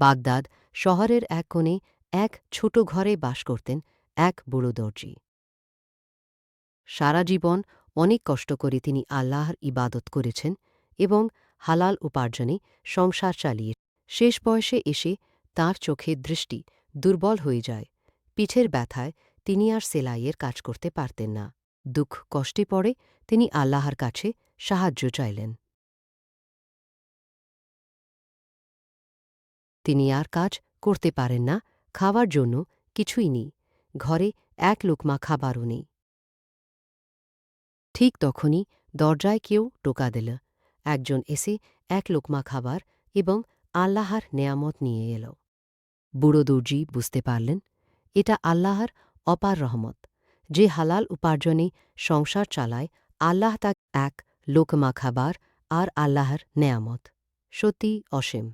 Baghdad শহরের এক কোণে এক ছোট ঘরে বাস করতেন এক বুড়ো দর্জি। সারা জীবন অনেক কষ্ট করে তিনি আল্লাহর ইবাদত করেছেন এবং হালাল উপার্জনে সংসার চালিয়ে শেষ বয়সে এসে তাঁর চোখের দৃষ্টি দুর্বল হয়ে যায়। পিঠের ব্যথায় তিনি আর সেলাইয়ের কাজ করতে পারতেন না। দুঃখ কষ্টে পড়ে তিনি আল্লাহর কাছে সাহায্য চাইলেন। তিনি আর কাজ করতে পারেন না, খাওয়ার জন্য কিছুই নেই, ঘরে এক লোকমা খাবারও নেই। ঠিক তখনই দরজায় কেউ টোকা দিল। একজন এসে এক লোকমা খাবার এবং আল্লাহর নেয়ামত নিয়ে এল। বুড়ো দর্জি বুঝতে পারলেন এটা আল্লাহর অপার রহমত। যে হালাল উপার্জনে সংসার চালায়, আল্লাহ তাকে এক লোকমা খাবার আর আল্লাহর নেয়ামত। সত্যি অসীম।